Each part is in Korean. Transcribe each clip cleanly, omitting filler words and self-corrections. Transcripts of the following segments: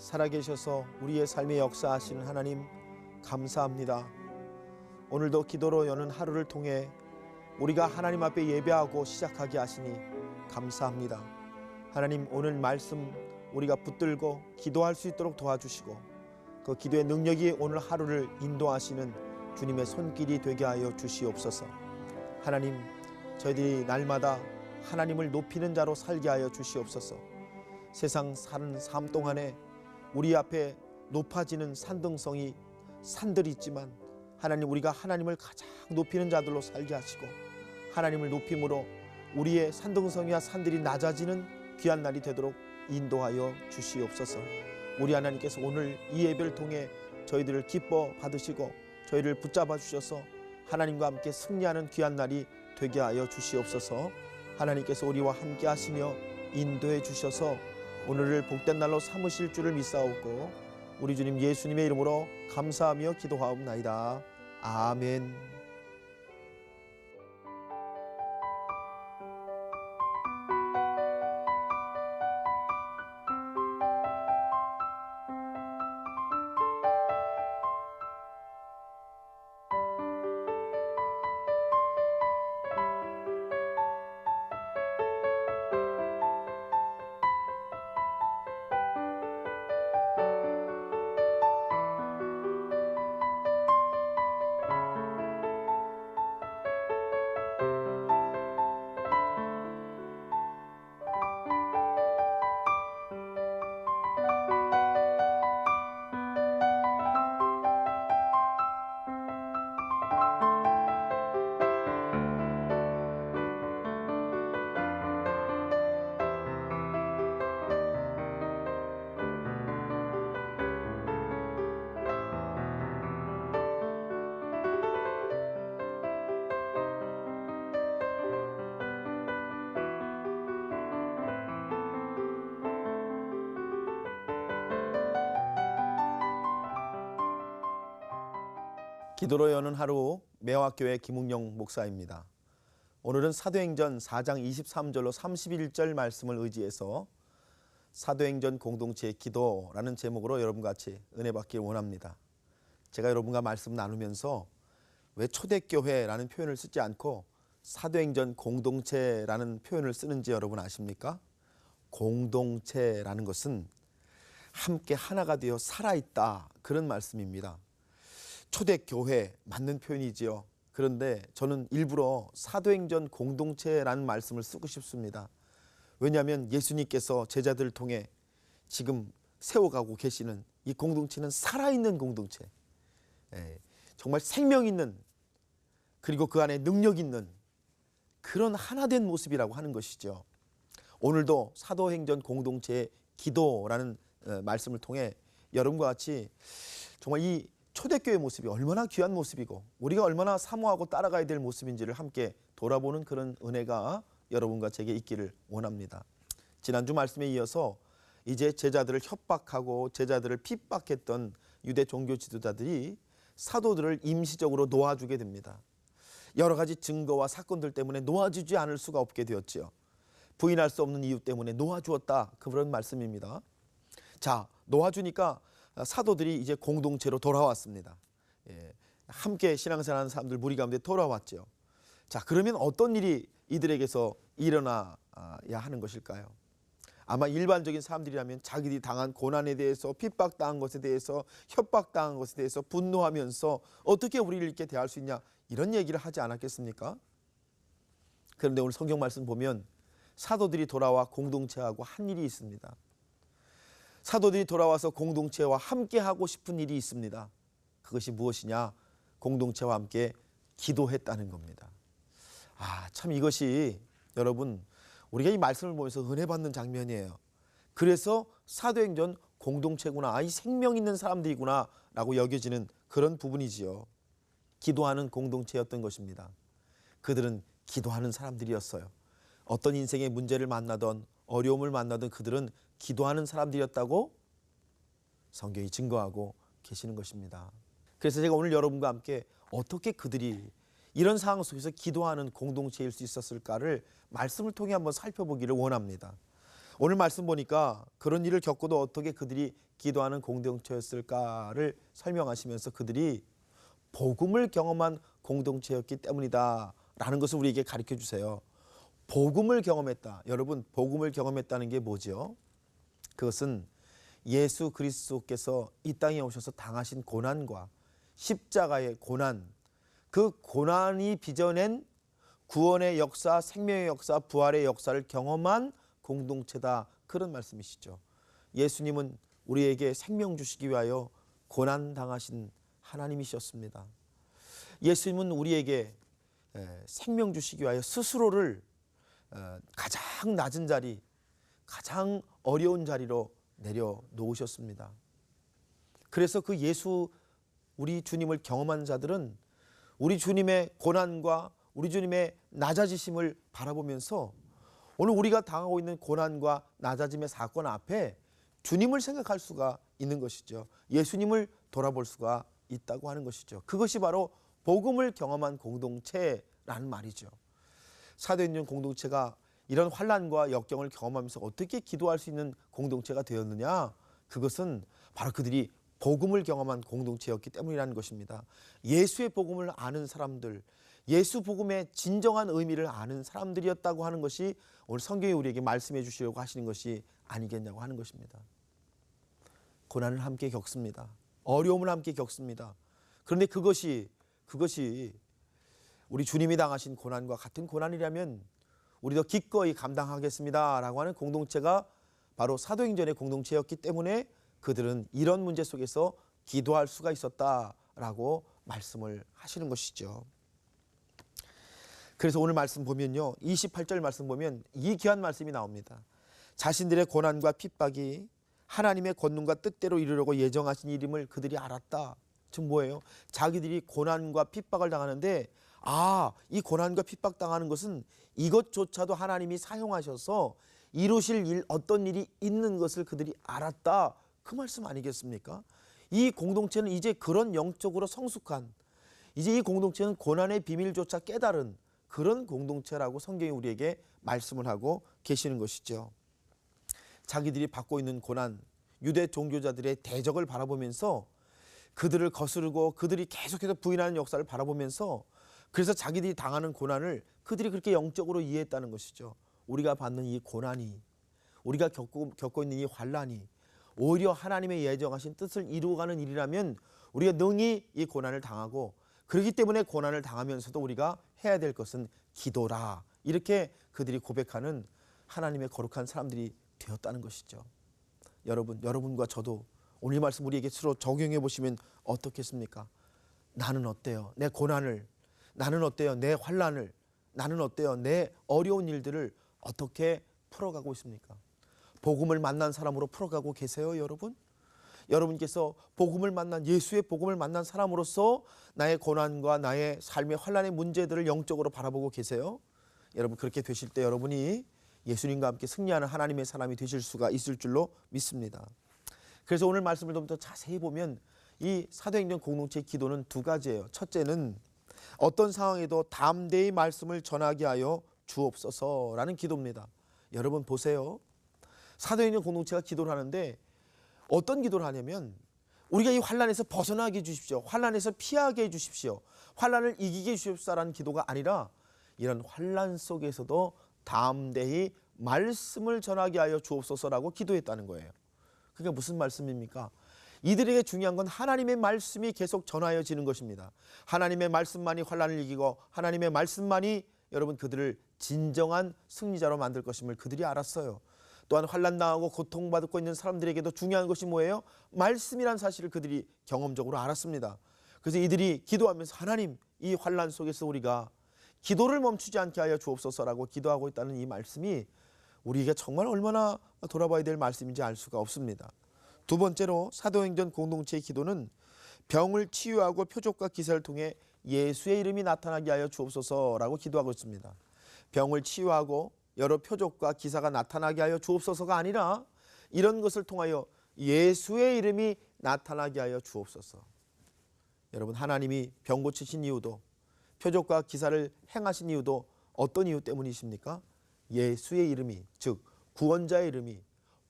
살아계셔서 우리의 삶에 역사하시는 하나님 감사합니다. 오늘도 기도로 여는 하루를 통해 우리가 하나님 앞에 예배하고 시작하게 하시니 감사합니다. 하나님, 오늘 말씀 우리가 붙들고 기도할 수 있도록 도와주시고 그 기도의 능력이 오늘 하루를 인도하시는 주님의 손길이 되게 하여 주시옵소서. 하나님, 저희들이 날마다 하나님을 높이는 자로 살게 하여 주시옵소서. 세상 사는 삶 동안에 우리 앞에 높아지는 산등성이 산들이 있지만 하나님, 우리가 하나님을 가장 높이는 자들로 살게 하시고 하나님을 높임으로 우리의 산등성이와 산들이 낮아지는 귀한 날이 되도록 인도하여 주시옵소서. 우리 하나님께서 오늘 이 예배를 통해 저희들을 기뻐 받으시고 저희를 붙잡아 주셔서 하나님과 함께 승리하는 귀한 날이 되게 하여 주시옵소서. 하나님께서 우리와 함께 하시며 인도해 주셔서 오늘을 복된 날로 삼으실 줄을 믿사옵고 우리 주님 예수님의 이름으로 감사하며 기도하옵나이다. 아멘. 기도로 여는 하루, 매화교회 김웅영 목사입니다. 오늘은 사도행전 4장 23절로 31절 말씀을 의지해서 사도행전 공동체의 기도라는 제목으로 여러분과 같이 은혜 받길 원합니다. 제가 여러분과 말씀 나누면서 왜 초대교회라는 표현을 쓰지 않고 사도행전 공동체라는 표현을 쓰는지 여러분 아십니까? 공동체라는 것은 함께 하나가 되어 살아있다, 그런 말씀입니다. 초대교회 맞는 표현이지요. 그런데 저는 일부러 사도행전 공동체라는 말씀을 쓰고 싶습니다. 왜냐하면 예수님께서 제자들을 통해 지금 세워가고 계시는 이 공동체는 살아있는 공동체, 정말 생명 있는, 그리고 그 안에 능력 있는 그런 하나된 모습이라고 하는 것이죠. 오늘도 사도행전 공동체의 기도라는 말씀을 통해 여러분과 같이 정말 이 초대교회 모습이 얼마나 귀한 모습이고 우리가 얼마나 사모하고 따라가야 될 모습인지를 함께 돌아보는 그런 은혜가 여러분과 제게 있기를 원합니다. 지난주 말씀에 이어서 이제 제자들을 협박하고 제자들을 핍박했던 유대 종교 지도자들이 사도들을 임시적으로 놓아주게 됩니다. 여러 가지 증거와 사건들 때문에 놓아주지 않을 수가 없게 되었지요. 부인할 수 없는 이유 때문에 놓아주었다, 그런 말씀입니다. 자, 놓아주니까 사도들이 이제 공동체로 돌아왔습니다. 함께 신앙생활하는 사람들 무리 가운데 돌아왔죠. 자, 그러면 어떤 일이 이들에게서 일어나야 하는 것일까요? 아마 일반적인 사람들이라면 자기들이 당한 고난에 대해서, 핍박당한 것에 대해서, 협박당한 것에 대해서 분노하면서 어떻게 우리를 이렇게 대할 수 있냐, 이런 얘기를 하지 않았겠습니까? 그런데 오늘 성경 말씀 보면 사도들이 돌아와 공동체하고 한 일이 있습니다. 사도들이 돌아와서 공동체와 함께 하고 싶은 일이 있습니다. 그것이 무엇이냐? 공동체와 함께 기도했다는 겁니다. 참 이것이 여러분, 우리가 이 말씀을 보면서 은혜 받는 장면이에요. 그래서 사도행전 공동체구나, 이 생명 있는 사람들이구나 라고 여겨지는 그런 부분이지요. 기도하는 공동체였던 것입니다. 그들은 기도하는 사람들이었어요. 어떤 인생의 문제를 만나던 어려움을 만나던 그들은 기도하는 사람들이었다고 성경이 증거하고 계시는 것입니다. 그래서 제가 오늘 여러분과 함께 어떻게 그들이 이런 상황 속에서 기도하는 공동체일 수 있었을까를 말씀을 통해 한번 살펴보기를 원합니다. 오늘 말씀 보니까 그런 일을 겪고도 어떻게 그들이 기도하는 공동체였을까를 설명하시면서 그들이 복음을 경험한 공동체였기 때문이다 라는 것을 우리에게 가르쳐 주세요. 복음을 경험했다. 여러분, 복음을 경험했다는 게 뭐죠? 그것은 예수 그리스도께서 이 땅에 오셔서 당하신 고난과 십자가의 고난, 그 고난이 빚어낸 구원의 역사, 생명의 역사, 부활의 역사를 경험한 공동체다. 그런 말씀이시죠. 예수님은 우리에게 생명 주시기 위하여 고난 당하신 하나님이셨습니다. 예수님은 우리에게 생명 주시기 위하여 스스로를 가장 낮은 자리, 가장 어려운 자리로 내려놓으셨습니다. 그래서 그 예수, 우리 주님을 경험한 자들은 우리 주님의 고난과 우리 주님의 낮아지심을 바라보면서 오늘 우리가 당하고 있는 고난과 낮아짐의 사건 앞에 주님을 생각할 수가 있는 것이죠. 예수님을 돌아볼 수가 있다고 하는 것이죠. 그것이 바로 복음을 경험한 공동체라는 말이죠. 사도행전 공동체가 이런 환난과 역경을 경험하면서 어떻게 기도할 수 있는 공동체가 되었느냐? 그것은 바로 그들이 복음을 경험한 공동체였기 때문이라는 것입니다. 예수의 복음을 아는 사람들, 예수 복음의 진정한 의미를 아는 사람들이었다고 하는 것이 오늘 성경이 우리에게 말씀해 주시려고 하시는 것이 아니겠냐고 하는 것입니다. 고난을 함께 겪습니다. 어려움을 함께 겪습니다. 그런데 그것이 우리 주님이 당하신 고난과 같은 고난이라면 우리도 기꺼이 감당하겠습니다 라고 하는 공동체가 바로 사도행전의 공동체였기 때문에 그들은 이런 문제 속에서 기도할 수가 있었다라고 말씀을 하시는 것이죠. 그래서 오늘 말씀 보면요, 28절 말씀 보면 이 귀한 말씀이 나옵니다. 자신들의 고난과 핍박이 하나님의 권능과 뜻대로 이루려고 예정하신 일임을 그들이 알았다. 즉 뭐예요? 자기들이 고난과 핍박을 당하는데 이 고난과 핍박 당하는 것은 이것조차도 하나님이 사용하셔서 이루실 일, 어떤 일이 있는 것을 그들이 알았다. 그 말씀 아니겠습니까? 이 공동체는 이제 그런 영적으로 성숙한, 이제 이 공동체는 고난의 비밀조차 깨달은 그런 공동체라고 성경이 우리에게 말씀을 하고 계시는 것이죠. 자기들이 받고 있는 고난, 유대 종교자들의 대적을 바라보면서 그들을 거스르고 그들이 계속해서 부인하는 역사를 바라보면서 그래서 자기들이 당하는 고난을 그들이 그렇게 영적으로 이해했다는 것이죠. 우리가 받는 이 고난이, 우리가 겪고 있는 이 환난이 오히려 하나님의 예정하신 뜻을 이루어가는 일이라면 우리가 능히 이 고난을 당하고, 그렇기 때문에 고난을 당하면서도 우리가 해야 될 것은 기도라, 이렇게 그들이 고백하는 하나님의 거룩한 사람들이 되었다는 것이죠. 여러분과 저도 오늘 말씀 우리에게 서로 적용해 보시면 어떻겠습니까? 나는 어때요? 내 고난을, 나는 어때요? 내 환난을, 나는 어때요? 내 어려운 일들을 어떻게 풀어가고 있습니까? 복음을 만난 사람으로 풀어가고 계세요, 여러분? 여러분께서 복음을 만난, 예수의 복음을 만난 사람으로서 나의 고난과 나의 삶의 환난의 문제들을 영적으로 바라보고 계세요? 여러분, 그렇게 되실 때 여러분이 예수님과 함께 승리하는 하나님의 사람이 되실 수가 있을 줄로 믿습니다. 그래서 오늘 말씀을 좀 더 자세히 보면 이 사도행전 공동체의 기도는 두 가지예요. 첫째는 어떤 상황에도 담대히 말씀을 전하게 하여 주옵소서라는 기도입니다. 여러분 보세요. 사도행전 공동체가 기도를 하는데 어떤 기도를 하냐면 우리가 이 환난에서 벗어나게 해주십시오. 환난에서 피하게 해주십시오. 환난을 이기게 해주십시오라는 기도가 아니라 이런 환난 속에서도 담대히 말씀을 전하게 하여 주옵소서라고 기도했다는 거예요. 그게 무슨 말씀입니까? 이들에게 중요한 건 하나님의 말씀이 계속 전하여지는 것입니다. 하나님의 말씀만이 환난을 이기고 하나님의 말씀만이 여러분 그들을 진정한 승리자로 만들 것임을 그들이 알았어요. 또한 환난 당하고 고통받고 있는 사람들에게도 중요한 것이 뭐예요? 말씀이란 사실을 그들이 경험적으로 알았습니다. 그래서 이들이 기도하면서 하나님, 이 환난 속에서 우리가 기도를 멈추지 않게 하여 주옵소서라고 기도하고 있다는 이 말씀이 우리에게 정말 얼마나 돌아봐야 될 말씀인지 알 수가 없습니다. 두 번째로 사도행전 공동체의 기도는 병을 치유하고 표적과 기사를 통해 예수의 이름이 나타나게 하여 주옵소서라고 기도하고 있습니다. 병을 치유하고 여러 표적과 기사가 나타나게 하여 주옵소서가 아니라 이런 것을 통하여 예수의 이름이 나타나게 하여 주옵소서. 여러분, 하나님이 병 고치신 이유도, 표적과 기사를 행하신 이유도 어떤 이유 때문이십니까? 예수의 이름이, 즉 구원자의 이름이,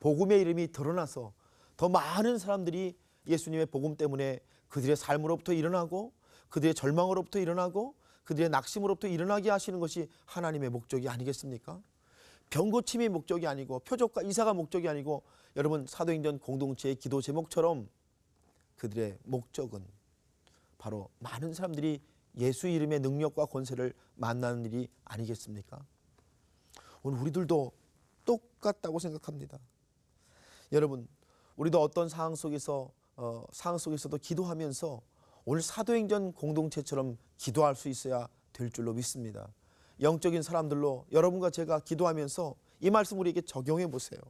복음의 이름이 드러나서 더 많은 사람들이 예수님의 복음 때문에 그들의 삶으로부터 일어나고 그들의 절망으로부터 일어나고 그들의 낙심으로부터 일어나게 하시는 것이 하나님의 목적이 아니겠습니까? 병고침이 목적이 아니고 표적과 이사가 목적이 아니고 여러분 사도행전 공동체의 기도 제목처럼 그들의 목적은 바로 많은 사람들이 예수 이름의 능력과 권세를 만나는 일이 아니겠습니까? 오늘 우리들도 똑같다고 생각합니다. 여러분 우리도 어떤 상황 속에서도 기도하면서 오늘 사도행전 공동체처럼 기도할 수 있어야 될 줄로 믿습니다. 영적인 사람들로 여러분과 제가 기도하면서 이 말씀 우리에게 적용해 보세요.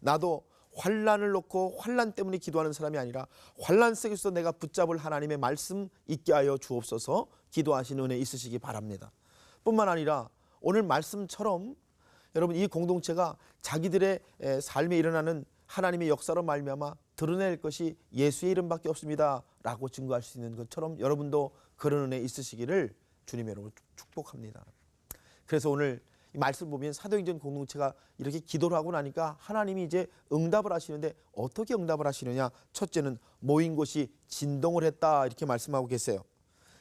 나도 환난을 놓고 환난 때문에 기도하는 사람이 아니라 환난 속에서 내가 붙잡을 하나님의 말씀 있게 하여 주옵소서 기도하시는 은혜 있으시기 바랍니다. 뿐만 아니라 오늘 말씀처럼 여러분 이 공동체가 자기들의 삶에 일어나는 하나님의 역사로 말미암아 드러낼 것이 예수의 이름밖에 없습니다 라고 증거할 수 있는 것처럼 여러분도 그런 은혜 있으시기를 주님의 이름으로 축복합니다. 그래서 오늘 이 말씀 보면 사도행전 공동체가 이렇게 기도를 하고 나니까 하나님이 이제 응답을 하시는데 어떻게 응답을 하시느냐. 첫째는 모인 곳이 진동을 했다 이렇게 말씀하고 계세요.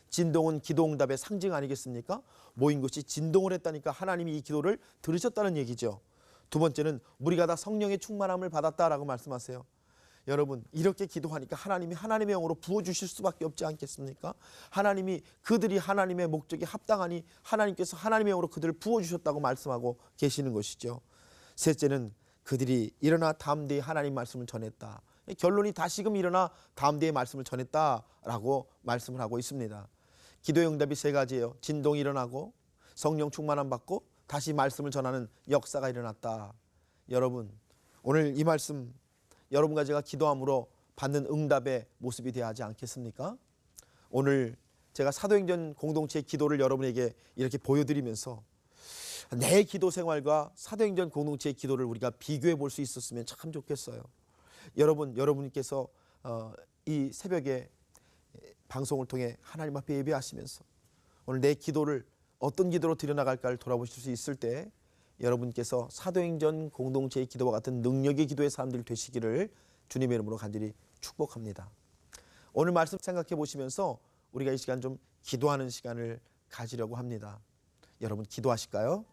진동은 기도 응답의 상징 아니겠습니까? 모인 곳이 진동을 했다니까 하나님이 이 기도를 들으셨다는 얘기죠. 두 번째는 무리가 다 성령의 충만함을 받았다라고 말씀하세요. 여러분 이렇게 기도하니까 하나님이 하나님의 영으로 부어주실 수밖에 없지 않겠습니까? 하나님이 그들이 하나님의 목적에 합당하니 하나님께서 하나님의 영으로 그들을 부어주셨다고 말씀하고 계시는 것이죠. 셋째는 그들이 일어나 다음 대에 하나님 말씀을 전했다. 결론이 다시금 일어나 다음 대에 말씀을 전했다라고 말씀을 하고 있습니다. 기도의 응답이 세 가지예요. 진동이 일어나고 성령 충만함 받고 다시 말씀을 전하는 역사가 일어났다. 여러분 오늘 이 말씀 여러분과 제가 기도함으로 받는 응답의 모습이 되어야 하지 않겠습니까? 오늘 제가 사도행전 공동체의 기도를 여러분에게 이렇게 보여드리면서 내 기도 생활과 사도행전 공동체의 기도를 우리가 비교해 볼 수 있었으면 참 좋겠어요. 여러분께서 이 새벽에 방송을 통해 하나님 앞에 예배하시면서 오늘 내 기도를 어떤 기도로 드려나갈까를 돌아보실 수 있을 때 여러분께서 사도행전 공동체의 기도와 같은 능력의 기도의 사람들 되시기를 주님의 이름으로 간절히 축복합니다. 오늘 말씀 생각해 보시면서 우리가 이 시간 좀 기도하는 시간을 가지려고 합니다. 여러분 기도하실까요?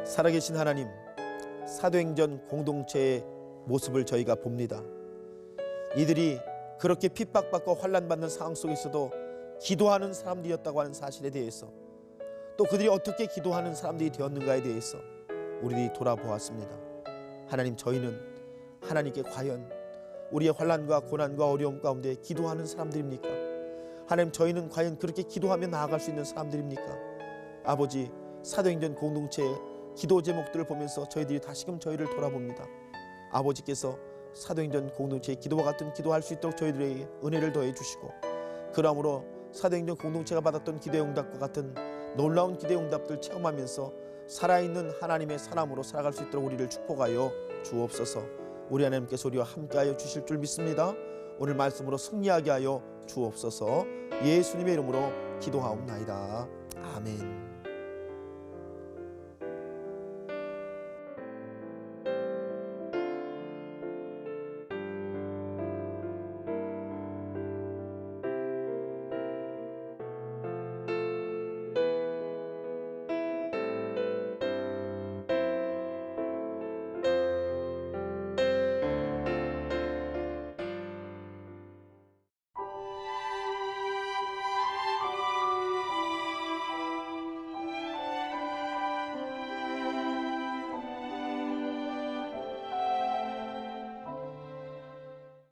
살아계신 하나님, 사도행전 공동체의 모습을 저희가 봅니다. 이들이 그렇게 핍박받고 환난받는 상황 속에서도 기도하는 사람들이었다고 하는 사실에 대해서 또 그들이 어떻게 기도하는 사람들이 되었는가에 대해서 우리들이 돌아보았습니다. 하나님, 저희는 하나님께 과연 우리의 환난과 고난과 어려움 가운데 기도하는 사람들입니까? 하나님, 저희는 과연 그렇게 기도하며 나아갈 수 있는 사람들입니까? 아버지, 사도행전 공동체의 기도 제목들을 보면서 저희들이 다시금 저희를 돌아봅니다. 아버지께서 사도행전 공동체의 기도와 같은 기도할 수 있도록 저희들에게 은혜를 더해 주시고, 그러므로 사도행전 공동체가 받았던 기도의 응답과 같은 놀라운 기도의 응답들 체험하면서 살아있는 하나님의 사람으로 살아갈 수 있도록 우리를 축복하여 주옵소서. 우리 하나님께서 우리와 함께하여 주실 줄 믿습니다. 오늘 말씀으로 승리하게 하여 주옵소서. 예수님의 이름으로 기도하옵나이다. 아멘.